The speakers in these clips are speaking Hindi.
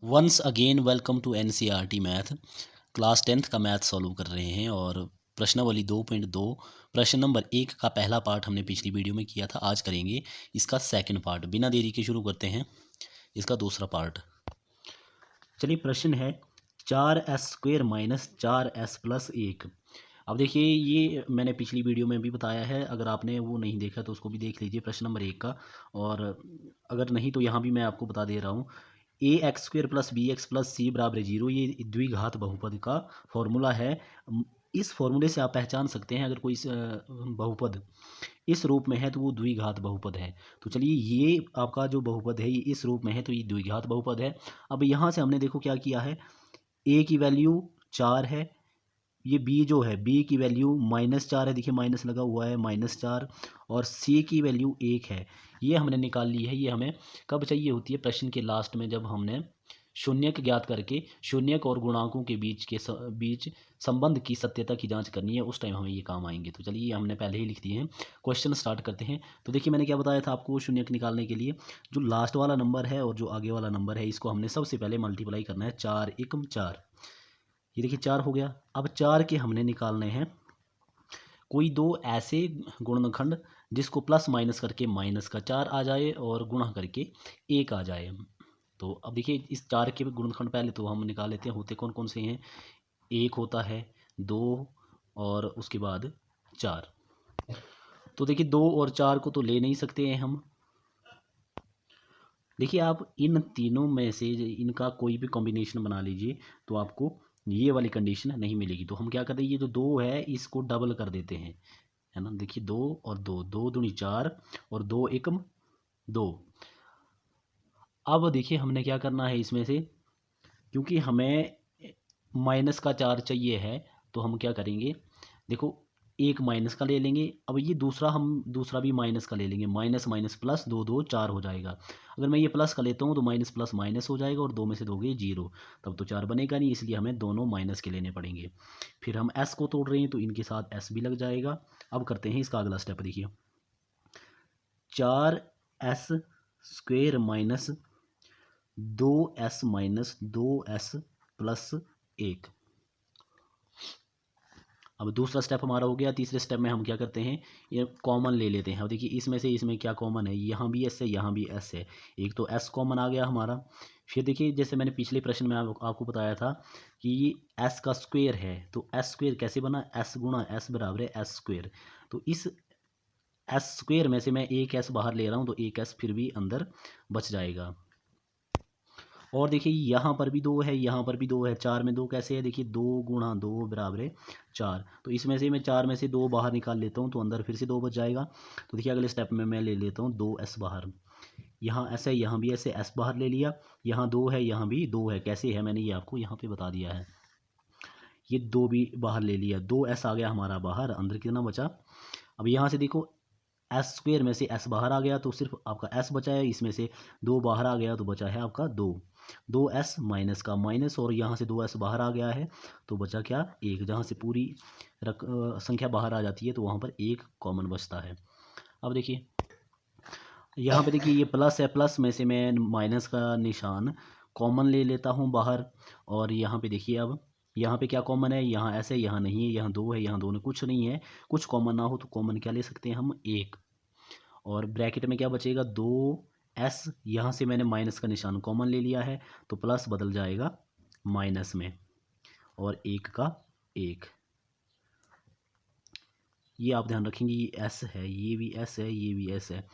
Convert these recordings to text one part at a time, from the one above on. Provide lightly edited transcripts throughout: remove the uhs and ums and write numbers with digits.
Once again welcome to NCERT math. Class 10th का मैथ सॉल्व कर रहे हैं और प्रश्नावली 2.2 प्रश्न नंबर 1 का पहला पार्ट हमने पिछली वीडियो में किया था। आज करेंगे इसका सेकंड पार्ट। बिना देरी के शुरू करते हैं इसका दूसरा पार्ट। चलिए, प्रश्न है 4s² माइनस 4s प्लस 1। अब देखिए, ये मैंने पिछली वीडियो में भी बताया है, अगर आपने वो नहीं देखा तो उसको भी देख लीजिए, प्रश्न नंबर 1 का। और अगर नहीं तो यहाँ भी मैं आपको बता दे रहा हूँ। ax² plus B X plus C बराबर 0, ये द्विघात बहुपद का फॉर्मूला है। इस फॉर्मूले से आप पहचान सकते हैं अगर कोई बहुपद इस रूप में है तो वो द्विघात बहुपद है। तो चलिए, ये आपका जो बहुपद है ये इस रूप में है तो ये द्विघात बहुपद है। अब यहाँ से हमने देखो क्या किया है, a की वैल्यू 4 है, ये b जो है b की वैल्यू -4 है, देखिए माइनस लगा हुआ है, -4, और c की वैल्यू 1 है। ये हमने निकाल ली है। ये हमें कब चाहिए होती है? प्रश्न के लास्ट में, जब हमने शून्यक ज्ञात करके शून्यक और गुणांकों के बीच संबंध की सत्यता की जांच करनी है, उस टाइम हमें ये काम आएंगे। तो चलिए, ये हमने पहले ही लिख दिए हैं। क्वेश्चन स्टार्ट करते हैं। तो देखिए, मैंने क्या बताया था आपको शून्यक निकालने के लिए? जो लास्ट वाला नंबर है और जो आगे वाला नंबर है, इसको हमने सबसे पहले मल्टीप्लाई करना है। 4 एकम 4, ये देखिए 4 हो गया। अब 4 के हमने निकालने हैं कोई दो ऐसे गुणनखंड जिसको प्लस माइनस करके माइनस का 4 आ जाए और गुणा करके 1 आ जाए। तो अब देखिए, इस 4 के गुणनखंड पहले तो हम निकाल लेते हैं, होते कौन कौन से हैं। 1 होता है, 2, और उसके बाद 4। तो देखिए, 2 और 4 को तो ले नहीं सकते हैं हम। देखिए, आप इन तीनों में से इनका कोई भी कॉम्बिनेशन बना लीजिए तो आपको ये वाली कंडीशन नहीं मिलेगी। तो हम क्या करते हैं, ये जो 2 है इसको डबल कर देते हैं, है ना। देखिए, 2 और 2, 2 दूनी 4 और 2 एकम 2। अब देखिए, हमने क्या करना है इसमें से, क्योंकि हमें माइनस का 4 चाहिए है, तो हम क्या करेंगे, देखो, एक माइनस का ले लेंगे। अब ये दूसरा भी माइनस का ले लेंगे। माइनस माइनस प्लस, 2 2 4 हो जाएगा। अगर मैं ये प्लस का लेता हूँ तो माइनस प्लस माइनस हो जाएगा, और 2 में से 2 गए 0, तब तो 4 बनेगा नहीं, इसलिए हमें दोनों माइनस के लेने पड़ेंगे। फिर हम s को तोड़ रहे हैं तो इनके साथ s भी लग जाएगा। अब करते हैं इसका अगला स्टेप। देखिए, 4s² minus 2s minus 2s plus 1। अब दूसरा स्टेप हमारा हो गया। तीसरे स्टेप में हम क्या करते हैं, ये कॉमन ले लेते हैं। अब देखिए, इसमें से इसमें क्या कॉमन है, यहाँ भी s है, यहाँ भी s है, एक तो s कॉमन आ गया हमारा। फिर देखिए, जैसे मैंने पिछले प्रश्न में आपको बताया था कि s का स्क्वायर है, तो s² कैसे बना, s गुणा s बराबर है s²। तो इस s² में से मैं एक s बाहर ले रहा हूँ तो एक s फिर भी अंदर बच जाएगा। और देखिए, यहाँ पर भी 2 है, यहाँ पर भी 2 है। 4 में 2 कैसे है, देखिए 2 गुणा 2 बराबर है 4। तो इसमें से मैं 4 में से 2 बाहर निकाल लेता हूँ तो अंदर फिर से 2 बच जाएगा। तो देखिए, अगले स्टेप में मैं ले लेता हूँ 2s बाहर। यहाँ s है, यहाँ भी s है, s बाहर ले लिया। यहाँ 2 है, यहाँ भी 2 है। कैसे है, मैंने ये आपको यहाँ पे बता दिया है। ये 2 भी बाहर ले लिया, 2s आ गया हमारा बाहर, अंदर कितना बचा। अब यहाँ से देखो, s² में से s बाहर आ गया तो सिर्फ आपका s बचा है, इसमें से 2 बाहर आ गया तो बचा है आपका 2s माइनस का माइनस, और यहाँ से 2s बाहर आ गया है तो बचा क्या, 1। जहाँ से पूरी संख्या बाहर आ जाती है तो वहाँ पर 1 कॉमन बचता है। अब देखिए, यहाँ पे देखिए, ये प्लस है, प्लस में से मैं माइनस का निशान कॉमन ले लेता हूँ बाहर। और यहाँ पे देखिए, अब यहाँ पे क्या कॉमन है, यहाँ s है, यहाँ नहीं है, यहाँ 2 है, यहाँ 2 में कुछ नहीं है। कुछ कॉमन ना हो तो कॉमन क्या ले सकते हैं हम, 1। और ब्रैकेट में क्या बचेगा, 2s। यहाँ से मैंने माइनस का निशान कॉमन ले लिया है तो प्लस बदल जाएगा माइनस में, और 1 का 1। ये आप ध्यान रखेंगे, ये s है, ये भी s है, ये भी s है।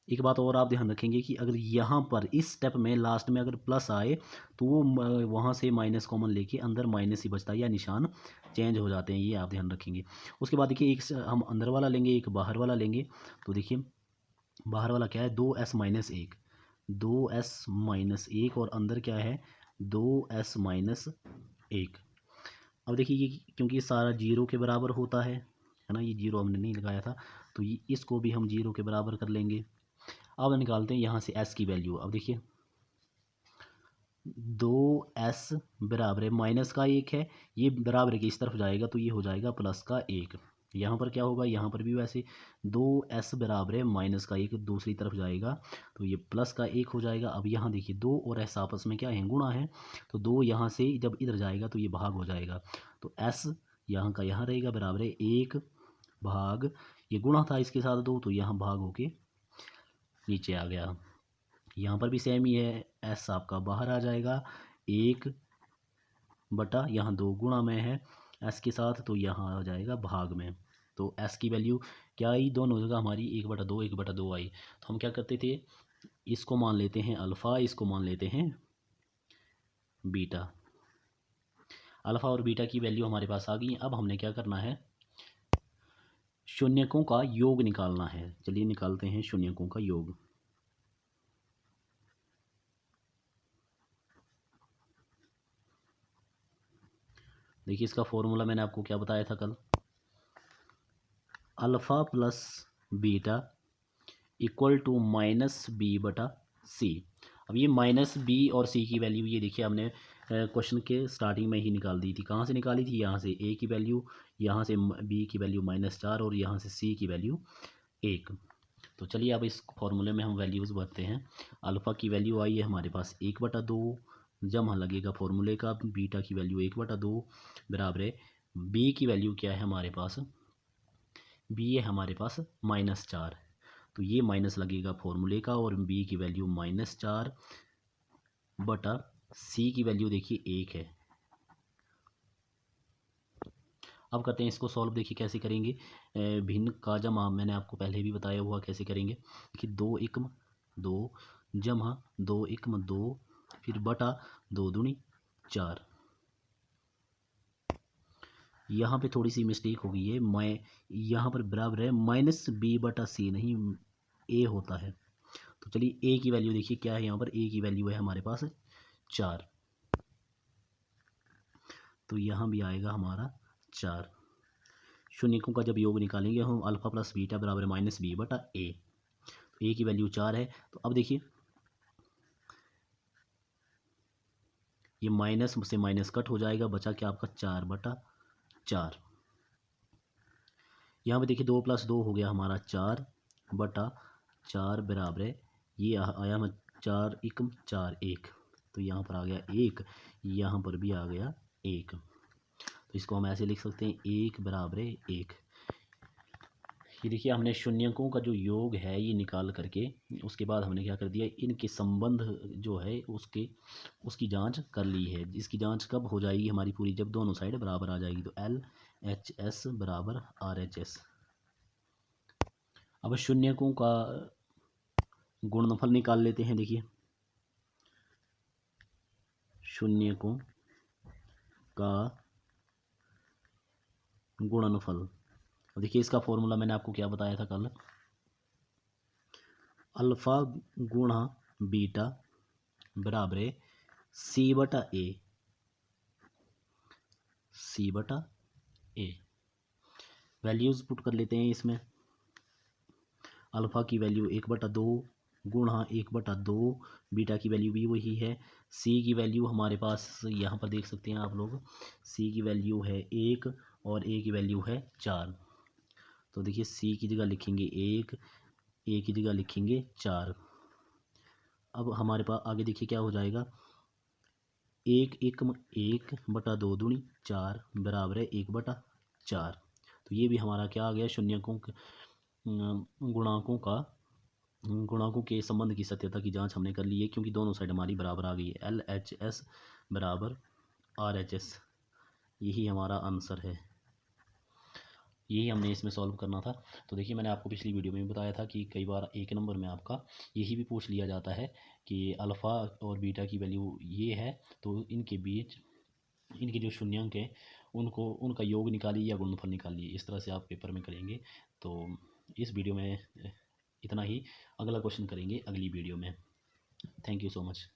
एक बात और आप ध्यान रखेंगे कि अगर यहाँ पर इस स्टेप में लास्ट में अगर प्लस आए तो वो वहाँ से माइनस कॉमन लेके अंदर माइनस ही बचता है, या निशान चेंज हो जाते हैं, ये आप ध्यान रखेंगे। उसके बाद देखिए, एक हम अंदर वाला लेंगे, एक बाहर वाला लेंगे। तो देखिए, बाहर वाला क्या है, 2s माइनस 1, 2s माइनस 1, और अंदर क्या है, 2s माइनस 1। अब देखिए, ये क्योंकि सारा 0 के बराबर होता है ना, ये 0 हमने नहीं लगाया था, तो ये इसको भी हम 0 के बराबर कर लेंगे। अब निकालते हैं यहाँ से s की वैल्यू। अब देखिए, 2s बराबर है माइनस का 1 है, ये बराबर के इस तरफ जाएगा तो ये हो जाएगा प्लस का 1। यहाँ पर क्या होगा, यहाँ पर भी वैसे 2s बराबर है माइनस का 1 दूसरी तरफ जाएगा तो ये प्लस का 1 हो जाएगा। अब यहाँ देखिए 2 और s आपस में क्या है, गुणा है, तो 2 यहाँ से जब इधर जाएगा तो ये भाग हो जाएगा। तो s यहाँ का यहाँ रहेगा बराबर है 1 भाग, ये गुणा था इसके साथ 2 तो यहाँ भाग होके नीचे आ गया। यहाँ पर भी सेम ही है, s आपका बाहर आ जाएगा 1 बटा यहाँ 2 गुणा में है s के साथ तो यहाँ आ जाएगा भाग में। तो s की वैल्यू क्या आई, दोनों जगह हमारी 1/2 आई। तो हम क्या करते थे, इसको मान लेते हैं अल्फ़ा, इसको मान लेते हैं बीटा। अल्फ़ा और बीटा की वैल्यू हमारे पास आ गई। अब हमने क्या करना है, शून्यकों का योग निकालना है। चलिए निकालते हैं शून्यकों का योग। देखिए इसका फॉर्मूला मैंने आपको क्या बताया था कल, alpha plus beta equal to minus B बटा सी। अब ये माइनस बी और सी की वैल्यू ये देखिए हमने क्वेश्चन के स्टार्टिंग में ही निकाल दी थी। कहाँ से निकाली थी, यहाँ से ए की वैल्यू, यहाँ से बी की वैल्यू -4 और यहाँ से सी की वैल्यू 1। तो चलिए अब इस फॉर्मूले में हम वैल्यूज़ भरते हैं। अल्फ़ा की वैल्यू आई है हमारे पास 1/2 जमा लगेगा फॉर्मूले का, बीटा की वैल्यू 1/2 बराबर है, बी की वैल्यू क्या है हमारे पास, बी है हमारे पास -4 तो ये माइनस लगेगा फॉर्मूले का, और बी की वैल्यू -4 बटा सी की वैल्यू देखिए 1 है। अब करते हैं इसको सॉल्व। देखिए कैसे करेंगे, भिन्न का जमा मैंने आपको पहले भी बताया हुआ कैसे करेंगे कि 2 एकम 2 जमा 2 एकम 2 फिर बटा 2 दूनी 4। यहाँ पे थोड़ी सी मिस्टेक हो गई है, मैं यहाँ पर बराबर है -b बटा सी, नहीं a होता है। तो चलिए a की वैल्यू देखिए क्या है, यहाँ पर a की वैल्यू है हमारे पास 4, तो यहाँ भी आएगा हमारा 4। शून्यकों का जब योग निकालेंगे हम, अल्फ़ा प्लस बीटा बराबर -b बटा a, तो a की वैल्यू 4 है। तो अब देखिए ये माइनस से माइनस कट हो जाएगा, बचा क्या आपका 4/4। यहाँ पे देखिए 2 + 2 हो गया हमारा 4/4 बराबर है, ये आया हम 4 एकम 4 1, तो यहाँ पर आ गया 1, यहाँ पर भी आ गया 1। तो इसको हम ऐसे लिख सकते हैं 1 बराबर है 1। ये देखिए हमने शून्यकों का जो योग है ये निकाल करके उसके बाद हमने क्या कर दिया, इनके संबंध जो है उसकी जांच कर ली है। इसकी जांच कब हो जाएगी हमारी पूरी, जब दोनों साइड बराबर आ जाएगी। तो LHS बराबर RHS। अब शून्यकों का गुणनफल निकाल लेते हैं। देखिए शून्यकों का गुणनफल, देखिए इसका फॉर्मूला मैंने आपको क्या बताया था कल, अल्फ़ा गुणा बीटा बराबर है C/A, C/A। वैल्यूज़ पुट कर लेते हैं इसमें। अल्फ़ा की वैल्यू 1/2 गुणा 1/2, बीटा की वैल्यू भी वही है। सी की वैल्यू हमारे पास यहाँ पर देख सकते हैं आप लोग, सी की वैल्यू है 1 और ए की वैल्यू है 4। तो देखिए सी की जगह लिखेंगे 1, ए की जगह लिखेंगे 4। अब हमारे पास आगे देखिए क्या हो जाएगा, 1 एकम 1/2 दूनी 4 बराबर है 1/4। तो ये भी हमारा क्या आ गया, शून्यकों गुणांकों के संबंध की सत्यता की जांच हमने कर ली है, क्योंकि दोनों साइड हमारी बराबर आ गई है। LHS बराबर RHS, यही हमारा आंसर है। यही हमने इसमें सॉल्व करना था। तो देखिए मैंने आपको पिछली वीडियो में भी बताया था कि कई बार एक नंबर में आपका यही भी पूछ लिया जाता है कि अल्फ़ा और बीटा की वैल्यू ये है, तो इनके बीच इनके जो शून्यंक हैं उनका योग निकालिए या गुणनफल निकालिए, इस तरह से आप पेपर में करेंगे। तो इस वीडियो में इतना ही, अगला क्वेश्चन करेंगे अगली वीडियो में। Thank you so much.